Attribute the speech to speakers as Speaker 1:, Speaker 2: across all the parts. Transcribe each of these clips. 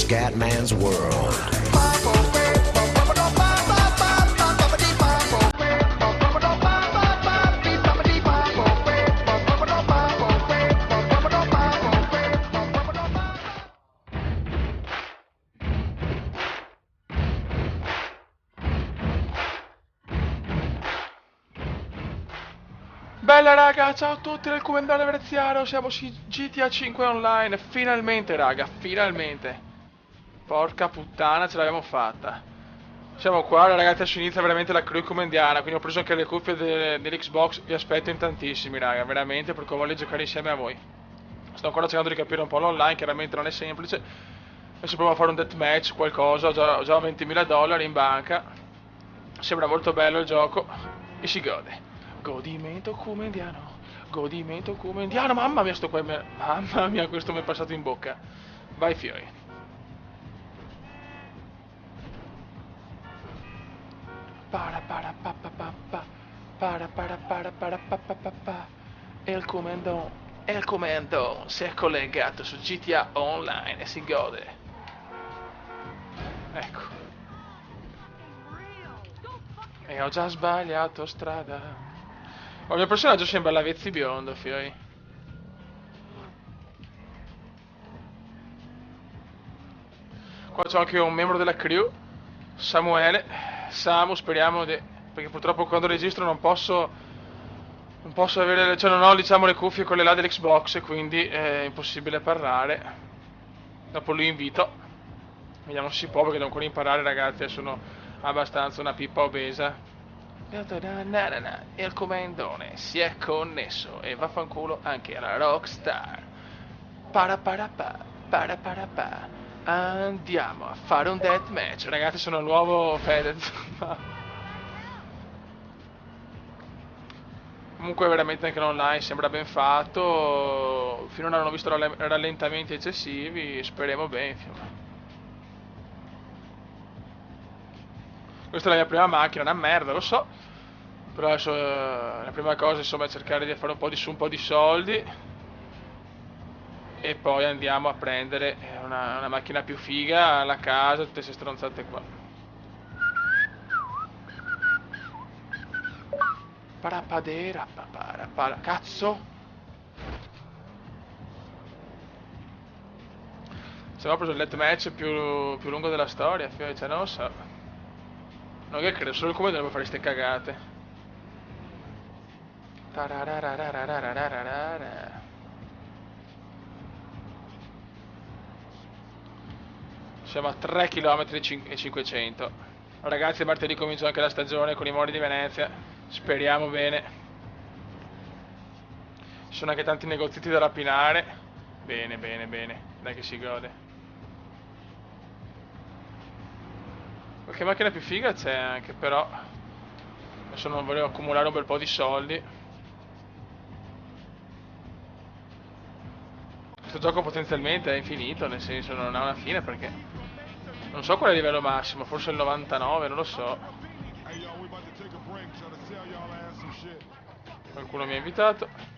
Speaker 1: Scatman's World.
Speaker 2: Bella raga, ciao a tutti del Comandante Veneziano, siamo su GTA 5 Online, finalmente raga, finalmente. Porca puttana, ce l'abbiamo fatta. Siamo qua ragazzi, adesso inizia veramente la crew comandiana, quindi ho preso anche le cuffie dell'Xbox, vi aspetto in tantissimi raga, veramente, perché voglio giocare insieme a voi. Sto ancora cercando di capire un po' l'online, chiaramente non è semplice. Adesso provo a fare un deathmatch, qualcosa, ho già 20.000 dollari in banca. Sembra molto bello il gioco e si gode. Godimento comendiano, godimento comendiano, mamma mia sto qua, mamma mia questo mi è passato in bocca. Vai fiori. Para para pa pa pa pa, para pa pa pa pa. E il comando si è collegato su GTA Online e si gode. Ecco. E ho già sbagliato strada. Oh, il mio personaggio sembra l'Avezzi biondo, fioi. Qua c'ho anche un membro della crew, Samuele. Samu, speriamo di... Perché purtroppo quando registro non posso... Non posso avere... Cioè non ho, diciamo, le cuffie quelle là dell'Xbox, quindi è impossibile parlare. Dopo lo invito. Vediamo se si può, perché devo ancora imparare, ragazzi, e sono abbastanza una pippa obesa. E il comandone si è connesso e vaffanculo anche alla Rockstar. Para para pa. Andiamo a fare un deathmatch. Ragazzi, sono il nuovo Fedez. Comunque veramente anche l'online sembra ben fatto. Finora non ho visto rallentamenti eccessivi. Speriamo bene, insomma. Questa è la mia prima macchina, una merda, lo so. Però adesso la prima cosa insomma è cercare di fare un po' di su un po' di soldi. E poi andiamo a prendere una macchina più figa, la casa, tutte queste stronzate qua. Parapadera, para, cazzo! Se no ho preso il deathmatch più lungo della storia, cioè non lo so. Non che credo, solo il come dovrebbe fare ste cagate. Siamo a 3 km e 500. Ragazzi, martedì comincia anche la stagione con i mori di Venezia. Speriamo bene. Ci sono anche tanti negozietti da rapinare. Bene, bene, bene. Dai che si gode. Qualche macchina più figa c'è anche, però adesso non volevo accumulare un bel po' di soldi. Questo gioco potenzialmente è infinito, nel senso non ha una fine, perché non so qual è il livello massimo, forse il 99, non lo so. Qualcuno mi ha invitato.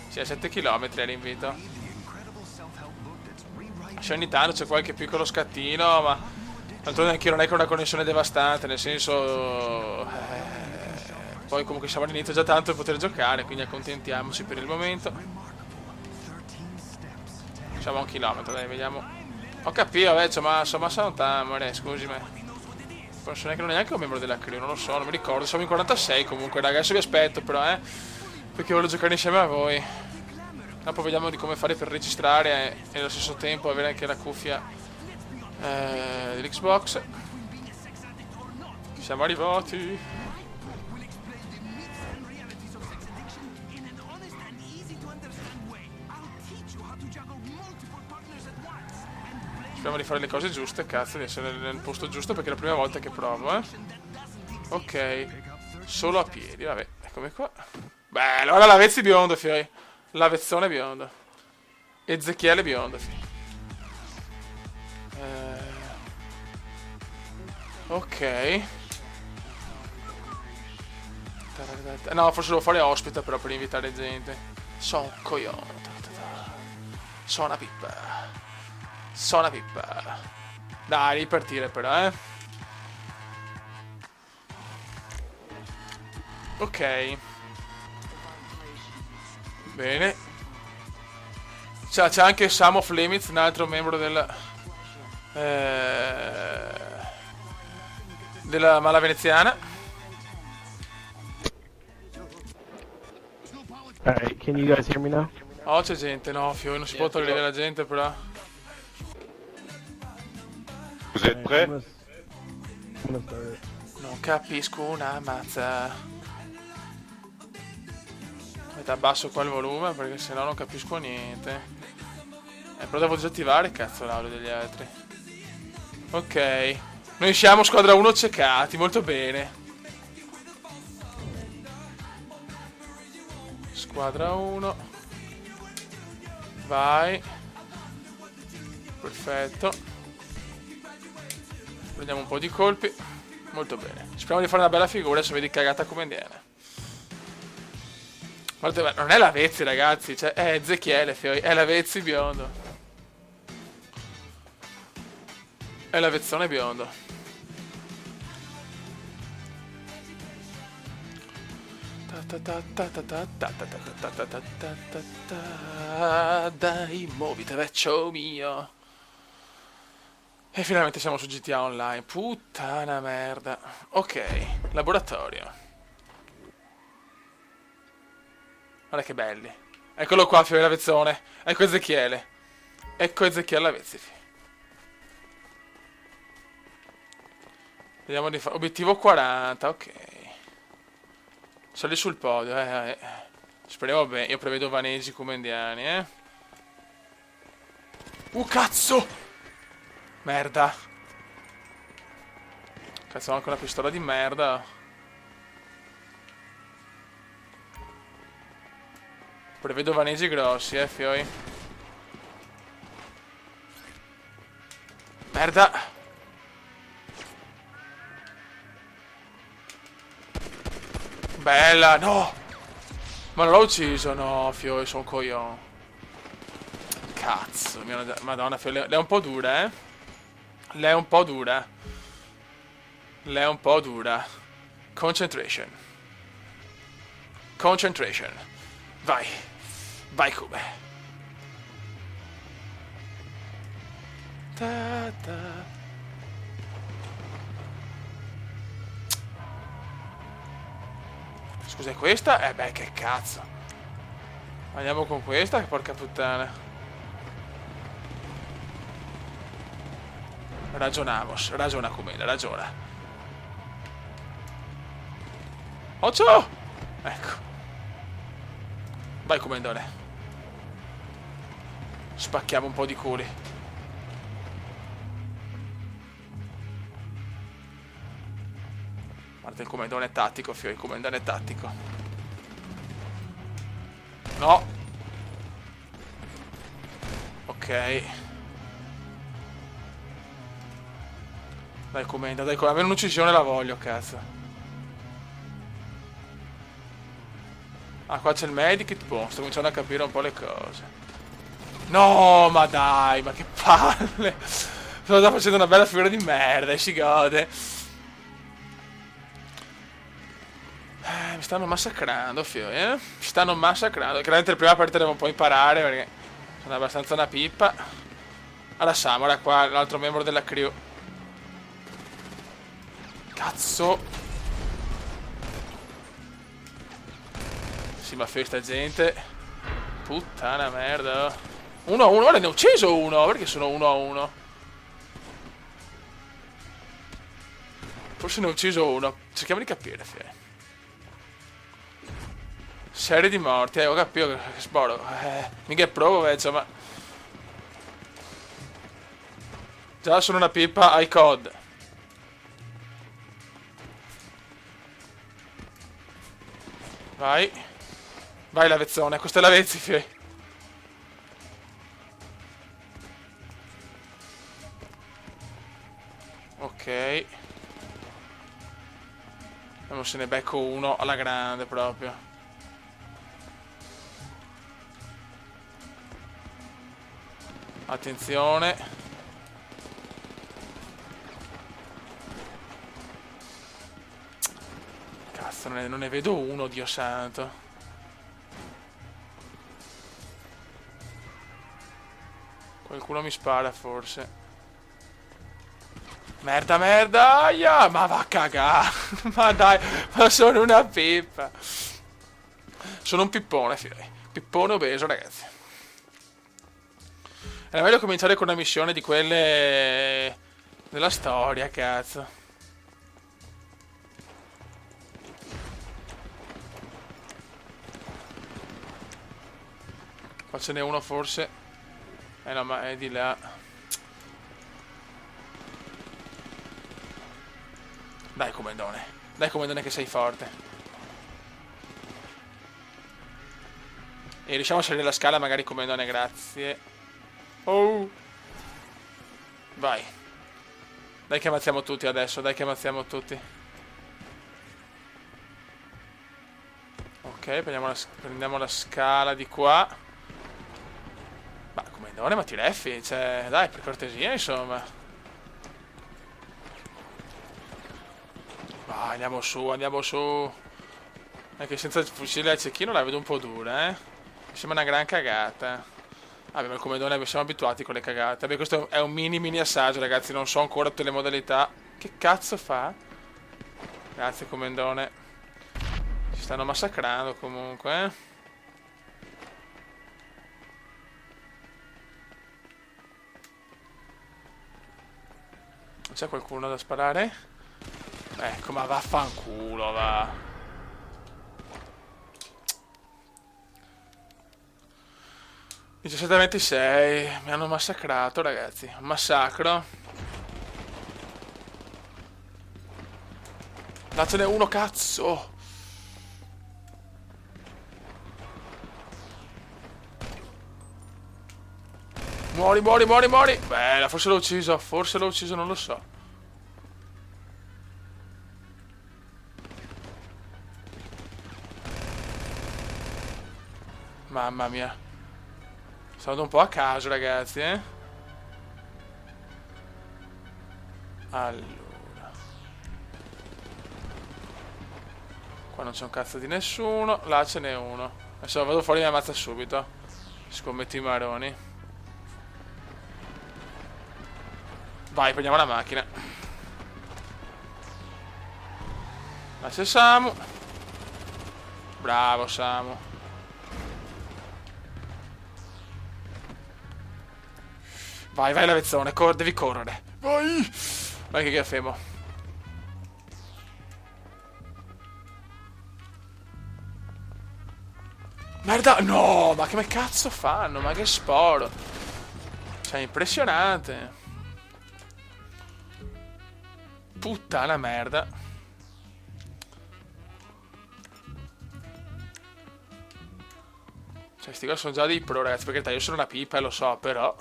Speaker 2: Sì, a 7 km è l'invito. Se ogni tanto c'è qualche piccolo scattino, ma tanto neanche io non è che ho una connessione devastante, nel senso poi comunque siamo all'inizio già tanto per poter giocare, quindi accontentiamoci per il momento. Siamo a 1 chilometro, dai, vediamo. Ho capito, ma insomma amore, scusi me. Penso neanche non è neanche un membro della crew, non lo so, non mi ricordo, siamo in 46 comunque, raga, adesso vi aspetto però, perché voglio giocare insieme a voi. Dopo vediamo di come fare per registrare e allo stesso tempo avere anche la cuffia dell'Xbox. Siamo arrivati. Speriamo di fare le cose giuste, cazzo, di essere nel posto giusto, perché è la prima volta che provo, Ok, solo a piedi, vabbè, eccomi qua. Beh, allora l'Avezzi biondo, fioi. L'Avezzone biondo. Ezechiele biondo, fioi. Ok. No, forse devo fare ospite però per invitare gente. Sono un coglione. Sono una pippa. Sono una pippa. Dai, ripartire però, Ok. Bene. C'è anche Sam of Limits, un altro membro della mala veneziana.
Speaker 1: Alright, can you guys hear me now?
Speaker 2: Oh, c'è gente, no, Fio, non si può togliere la gente però.
Speaker 3: Vous êtes prêts?
Speaker 1: I'm gonna start.
Speaker 2: Non capisco una mazza. Aspetta, abbasso qua il volume perché sennò non capisco niente. Però devo disattivare cazzo l'audio degli altri. Ok. Noi siamo squadra 1 ceccati, molto bene. Squadra 1. Vai. Perfetto. Prendiamo un po' di colpi. Molto bene. Speriamo di fare una bella figura, se vedi cagata come viene. Guardate, non è la Vezzi, ragazzi, cioè, è Ezechiele, Fioi, è la Vezzi biondo. È la Vezzone biondo. Dai, muovite, vecchio mio. E finalmente siamo su GTA Online. Puttana merda. Ok, laboratorio. Guarda che belli. Eccolo qua, Fiore Lavezzone. Ecco Ezechiele. Ecco Ezechiele Lavezzi. Vediamo di fare. Obiettivo 40, ok. Sali sul podio, Speriamo bene. Io prevedo Vanesi come indiani, cazzo! Merda. Cazzo, ho anche una pistola di merda. Prevedo Vanesi grossi, Fioi. Merda. Bella, no! Ma non l'ho ucciso, no, Fioi, sono un coglione. Cazzo, madonna, Fioi, lei è un po' dura, Lei è un po' dura. Lei è un po' dura. Concentration. Concentration. Vai. Vai come. Ta ta. Scusa, è questa? Beh, che cazzo. Andiamo con questa, che porca puttana. Ragionamos. Ragiona come, ragiona. Occhio! Ecco. Vai, comandone. Spacchiamo un po' di culi. Guarda il comandone tattico, Fio, il comandone tattico. No. Ok. Dai, comanda, dai, avere un'uccisione la voglio, cazzo. Ah, qua c'è il medikit, boh, sto cominciando a capire un po' le cose. No, ma dai, ma che palle. Sto già facendo una bella figura di merda e si gode. Mi stanno massacrando, Fio, Mi stanno massacrando. Chiaramente il prima parte devo un po' imparare perché sono abbastanza una pippa. Alla Samura qua, l'altro membro della crew. Cazzo. Sì, ma Fio, sta gente. Puttana merda. 1-1, guarda, ne ho ucciso uno. Perché sono 1-1? Forse ne ho ucciso uno. Cerchiamo di capire, Fio. Serie di morti, ho capito che sporo. Mica è provo, insomma. Già sono una pippa ai COD. Vai. Vai, Lavezzone, questa è Lavezzi, Fie. Ok. Vediamo se ne becco uno alla grande proprio. Attenzione. Cazzo, non ne vedo uno, Dio santo. Qualcuno mi spara forse. Merda, merda, aia! Ma va a cagare! Ma dai, ma sono una pippa! Sono un pippone, direi. Pippone obeso, ragazzi. Era meglio cominciare con una missione di quelle della storia, cazzo. Qua ce n'è uno forse. No, ma è di là. Dai, comandone. Dai, comandone, che sei forte. E riusciamo a salire la scala, magari, comandone, grazie. Oh. Vai. Dai che ammazziamo tutti adesso, dai che ammazziamo tutti. Ok, prendiamo la scala di qua. Ma, comandone, ma ti reffi? Cioè, dai, per cortesia, insomma. Vai, andiamo su, andiamo su. Anche senza il fucile al cecchino la vedo un po' dura, Mi sembra una gran cagata. Vabbè, ma il comandone siamo abituati con le cagate. Vabbè, questo è un mini assaggio, ragazzi. Non so ancora tutte le modalità. Che cazzo fa? Grazie, comandone. Ci stanno massacrando comunque, C'è qualcuno da sparare? Ecco, ma vaffanculo, va. (17:26) mi hanno massacrato, ragazzi. Un massacro. Là ce n'è uno, cazzo. Muori, muori, muori, muori. Beh, forse l'ho ucciso, non lo so. Mamma mia. Sto andando un po' a caso, ragazzi, Allora. Qua non c'è un cazzo di nessuno. Là ce n'è uno. Adesso vado fuori e mi ammazza subito. Scommetto i maroni. Vai, prendiamo la macchina. Là c'è Samu. Bravo, Samu. Vai, vai, lavezzone, devi correre. Vai! Vai che gaffemo. Merda! No! Ma che cazzo fanno? Ma che sporo! Cioè, impressionante. Puttana merda. Cioè, sti qua sono già dei pro, ragazzi. Perché io sono una pipa, lo so, però...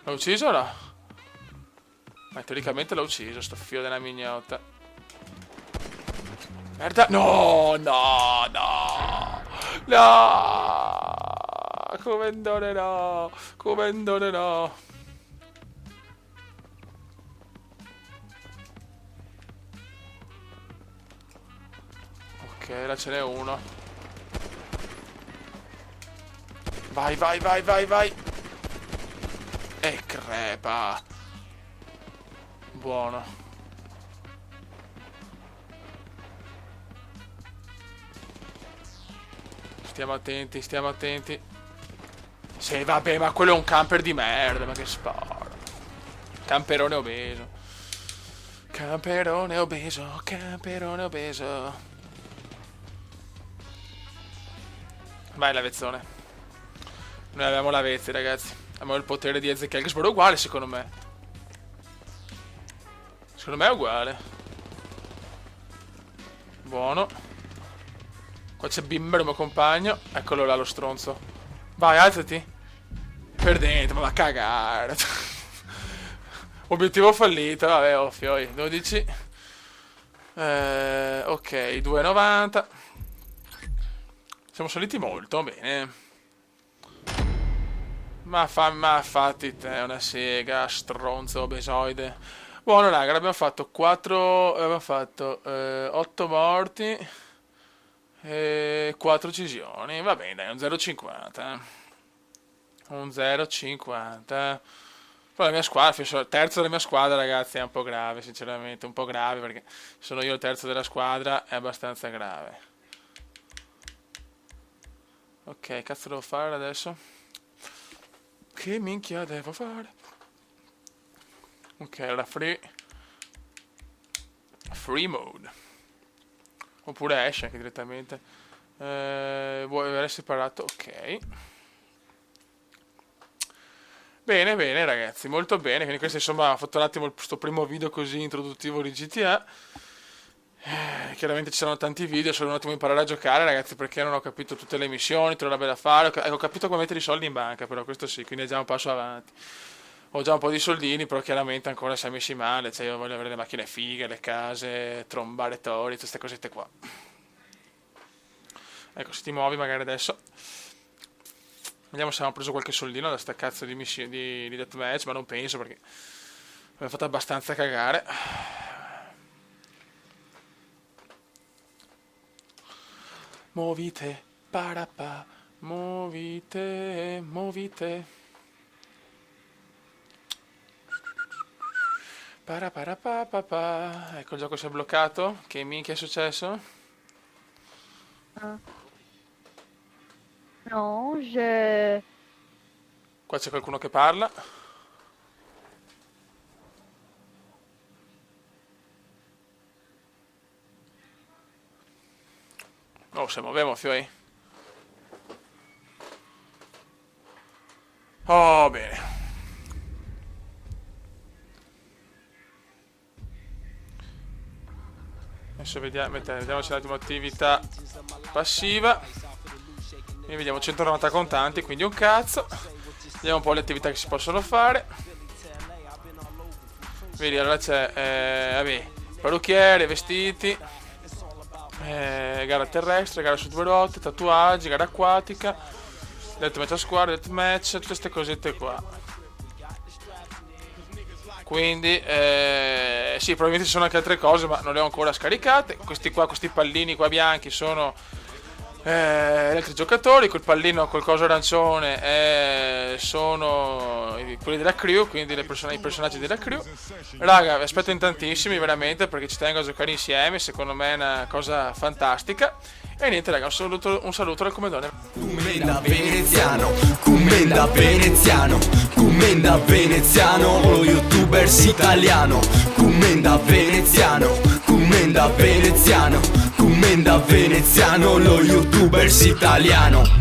Speaker 2: L'ho ucciso o no? Ma teoricamente l'ho ucciso, sto figlio della mignotta. Merda! No! No! No! No! Comandone no! Comandone no! Ok, là ce n'è uno. Vai, vai, vai, vai, vai! E crepa. Buono. Stiamo attenti, stiamo attenti. Sì, vabbè, ma quello è un camper di merda, ma che sparo. Camperone obeso. Camperone obeso, camperone obeso. Vai, lavezzone. Noi abbiamo lavezzi, ragazzi. Abbiamo il potere di Ezechiel, che spero è uguale, secondo me. Secondo me è uguale. Buono. Qua c'è Bimber, il mio compagno. Eccolo là, lo stronzo. Vai, alzati. Per dentro, ma va a cagare. Obiettivo fallito, vabbè, ovvio, 12. Ok, 2,90. Siamo saliti molto, bene. Ma fatti te una sega, stronzo, obesoide. Buono, raga, abbiamo fatto 4. Abbiamo fatto 8 morti e 4 uccisioni. Va bene, dai, un 0,50. Un 0,50. Poi la mia squadra, il terzo della mia squadra, ragazzi, è un po' grave, sinceramente. Un po' grave perché sono io il terzo della squadra, è abbastanza grave. Ok, cazzo devo fare adesso? Che minchia devo fare? Ok, allora free mode. Oppure esce anche direttamente. Vuoi aver separato? Ok. Bene, bene ragazzi, molto bene. Quindi questo insomma ho fatto un attimo questo primo video così introduttivo di GTA. Chiaramente ci saranno tanti video, solo un attimo imparare a giocare ragazzi, perché non ho capito tutte le missioni, tutte le robe da fare. Ho capito come mettere i soldi in banca, però questo sì, quindi è già un passo avanti. Ho già un po' di soldini, però chiaramente ancora si è messi male. Cioè io voglio avere le macchine fighe, le case, trombare tori, tutte queste cosette qua. Ecco, se ti muovi magari adesso. Vediamo se abbiamo preso qualche soldino da sta cazzo di missione di deathmatch, ma non penso perché mi ha fatto abbastanza cagare. Muovite, parapà, muovite, muovite. Paraparapapapa. Ecco, il gioco si è bloccato. Che minchia è successo?
Speaker 4: Ah. Non, je...
Speaker 2: Qua c'è qualcuno che parla. Oh, se muoviamo, fioi. Oh, bene. Adesso vediamoci un attimo attività passiva. E vediamo 190 contanti, quindi un cazzo. Vediamo un po' le attività che si possono fare. Vedi, allora c'è vabbè, parrucchiere, vestiti, gara terrestre, gara su 2 ruote, tatuaggi, gara acquatica, deathmatch a squadra, deathmatch, tutte queste cosette qua. Quindi sì, probabilmente ci sono anche altre cose, ma non le ho ancora scaricate. Questi qua, questi pallini qua bianchi sono gli altri giocatori, quel pallino col coso arancione sono quelli della crew, quindi i personaggi della crew. Raga, vi aspetto in tantissimi veramente, perché ci tengo a giocare insieme, secondo me è una cosa fantastica. E niente raga, un saluto dal Commendone.
Speaker 5: Commenda veneziano, commenda veneziano, commenda veneziano, lo youtubers italiano. Commenda veneziano, commenda veneziano, commenda veneziano, lo youtubers italiano.